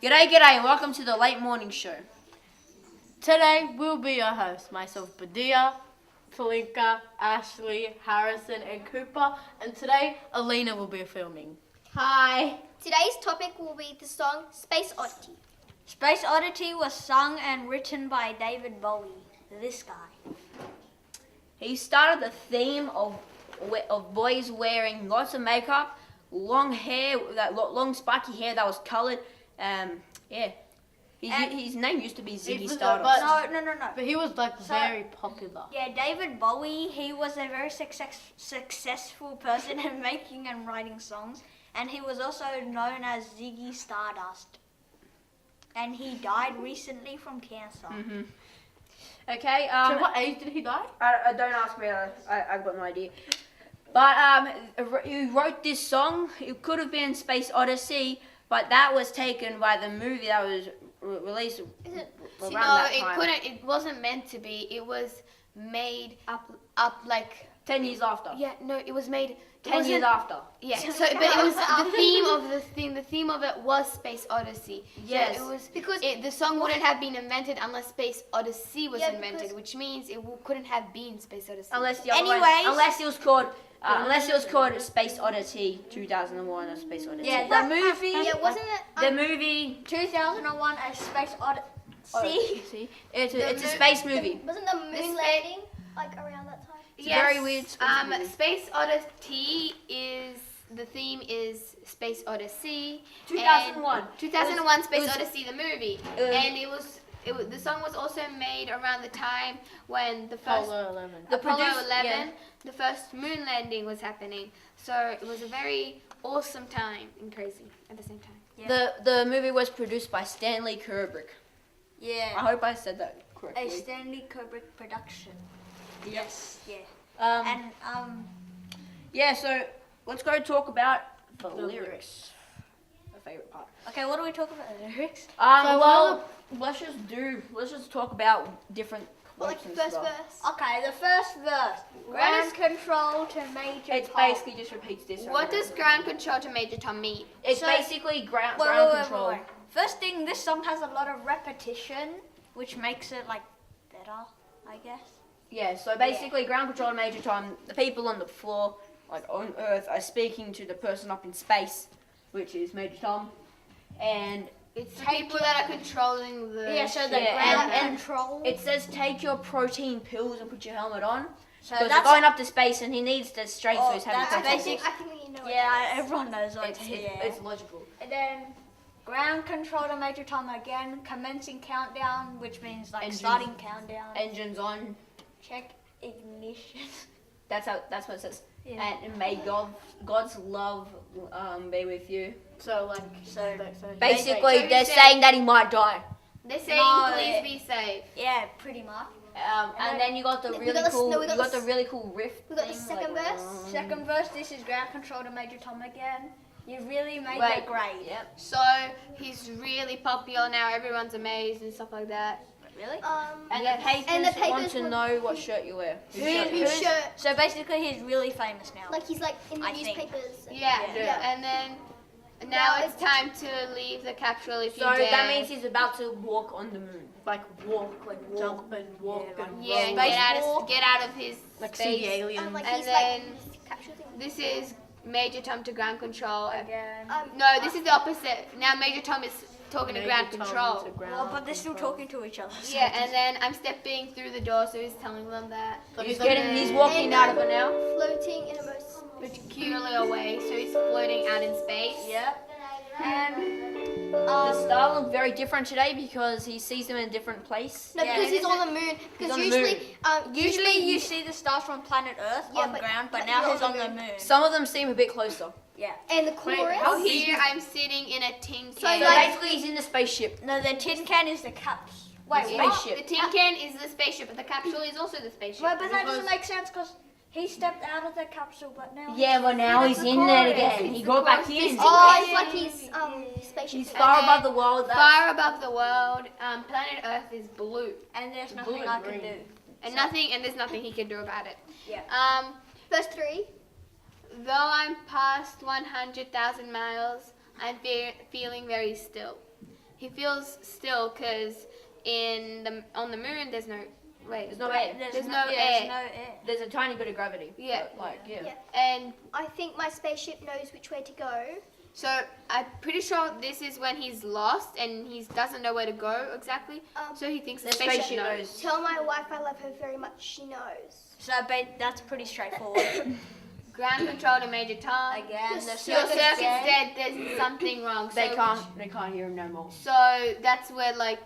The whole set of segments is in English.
G'day, and welcome to the late morning show. Today we'll be your hosts, myself, Badia, Talinka, Ashley, Harrison, and Cooper. And today, Alina will be filming. Hi. Today's topic will be the song Space Oddity. Space Oddity was sung and written by David Bowie, this guy. He started the theme of boys wearing lots of makeup, long hair, that long spiky hair that was coloured. His name used to be Ziggy Stardust. No. But he was very popular. Yeah, David Bowie, he was a very successful person in making and writing songs. And he was also known as Ziggy Stardust. And he died recently from cancer. Mm-hmm. Okay. So what age did he die? I don't ask me. I've got no idea. But he wrote this song. It could have been Space Odyssey, but that was taken by the movie that was released around that time. It wasn't meant to be. It was made up like 10 years after. Yeah, no, it was made 10 years after. Yeah, so but it was the theme of the thing. The theme of it was Space Odyssey. Yes, so it was because the song wouldn't have been invented unless Space Odyssey was invented, which means it couldn't have been Space Odyssey. Unless it was called Space Oddity 2001 or Space Odyssey. Yeah, the movie. Yeah, wasn't it? The movie 2001, a Space Odyssey. See, it's a space movie. Wasn't the moon landing like around that time? It's a very weird space movie. Space Odyssey the theme is Space Odyssey. 2001. 2001 Space Odyssey, the movie. And the song was also made around the time when the first Apollo 11, the first moon landing was happening. So it was a very awesome time and crazy at the same time. Yeah. The movie was produced by Stanley Kubrick. Yeah. I hope I said that correctly. A Stanley Kubrick production. Yes. Yeah. Yeah, so let's go talk about the lyrics. My favorite part. Okay, what do we talk about? The lyrics? Let's just talk about different Well, like quotes the and first stuff. verse. Okay, the first verse. Ground control to Major It Tom. basically just repeats this. What does ground control to Major Tom mean? It's So- basically ground Wait. control. First thing, this song has a lot of repetition, which makes it better, I guess. Yeah, so basically ground control to Major Tom, the people on the floor, on Earth, are speaking to the person up in space, which is Major Tom. And It's the people that are controlling the So the ship. ground and control. it says take your protein pills and put your helmet on. So Because they're that's going up to space and he needs the strength, so he's having that's protein basic. pills. I think you know what Yeah, everyone knows what It's, it is. it's logical. And then ground control to Major Tom again, commencing countdown, which means Engines. starting countdown. Engines on. Check ignition. That's what it says. Yeah. And may God's love be with you. So Basically, So they're he's saying that he might die. They're saying, No, please be safe. Yeah, pretty much. And then you got the We really got the- cool. no, we You got got the the really cool riff. We got the thing, second verse. Second verse, this is ground control to Major Tom again. You really made Wait, it great. Yep. So he's really popular now. Everyone's amazed and stuff like that. Really? And Yes. the papers, And the want papers to were- know what shirt you wear. Whose shirt? So basically, he's really famous now. Like he's in the I think. newspapers. Yeah. And then now it's time to leave the capsule if you So dare. that means he's about to walk on the moon. jump and walk and Yeah, and roll. get out of his See the space. aliens. Like And he's then capture thing. this is Major Tom to ground control. Again. No, this is the opposite. Now Major Tom is talking to ground Major Tom control. to ground Well, but they're still control. talking to each other. so Yeah, and then I'm stepping through the door, so he's telling them that. He's walking out of it now. Floating in a most Peculiarly away, so he's floating out in space. Yep. And The star looked very different today because he sees them in a different place. no, Yeah, because it he's on the moon. Because on the usually you see the stars from planet Earth Yeah, on but- ground, but but now not he's on on the the moon. Some of them seem a bit closer. Yeah. and the chorus. Oh, here I'm sitting in a tin So can. basically, he's in the spaceship. No, the tin can is the caps. Wait, The what? spaceship. The tin can is the spaceship, but the capsule is also the spaceship. Wait, but that doesn't make sense because he stepped out of the capsule, but now. Yeah, but now he's in there again. He got back in. Oh, it's like his spaceship. He's far above the world. Far above the world, planet Earth is blue, And there's nothing Blue and I can green. do. and there's nothing he can do about it. Yeah. Verse 3. Though I'm past 100,000 miles, I'm feeling very still. he feels still because on the moon there's no There's no air. There's no air. There's a tiny bit of gravity. Yeah. But, like, yeah. And I think my spaceship knows which way to go. so I'm pretty sure this is when he's lost and he doesn't know where to go exactly. So he thinks the spaceship knows. Tell my wife I love her very much. She knows. So that's pretty straightforward. Ground control to Major Tom. Again, the Your circuit's circuit's dead. dead. There's something wrong. They So can't hear him no more. So that's where like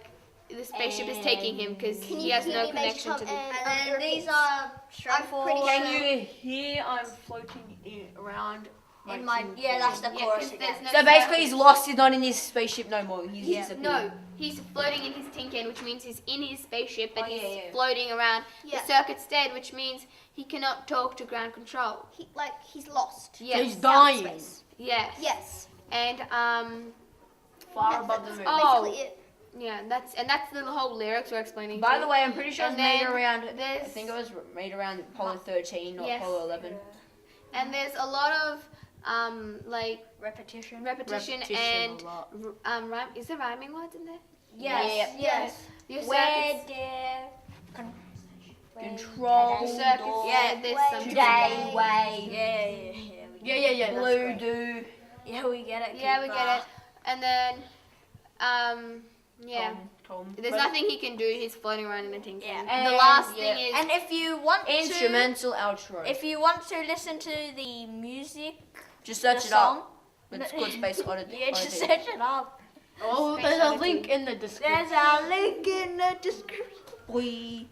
the spaceship is taking him because Can he you has hear no me, Major connection Tom? to the. And And these are straightforward. pretty Can you hear I'm floating around? In my that's the Yeah, chorus 'cause there's again. no So basically, circuit. he's lost. He's not in his spaceship no more. He's disappeared. No, he's floating in his tin can, which means he's in his spaceship, but Oh, he's yeah. floating around. Yeah. The circuit's dead, which means he cannot talk to ground control. He's lost. Yes. He's dying. Space. Yes. Yes. And Far above the moon. Oh. Basically it. yeah, that's the whole lyrics we're explaining. By to the you. way, I'm pretty sure And it's made then around. I there's- think it was made around Apollo 13, not Yes. Apollo 11. And there's a lot of like Repetition. repetition Repetition and a lot. rhyme. Is there rhyming words in there? Yes. Yes. Your Where circuits. there Control. Your circuits. Yeah. There's some. Today, way. Yeah. Blue, do. Yeah, we get it. Yeah, we Cooper. get it. And then yeah. Tom. There's nothing he can do. He's floating around in a tin can. Yeah. The last yeah. thing is And if you want Instrumental outro. if you want to listen to the music, Just the search it song, up. It's called Space Oddity. yeah, just search it up. Oh, there's a link in the description. There's a link in the description. Boy.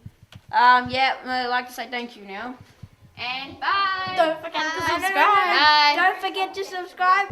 Yeah, I'd like to say thank you now. and bye. Don't forget to Bye. subscribe. Bye. Don't forget to subscribe.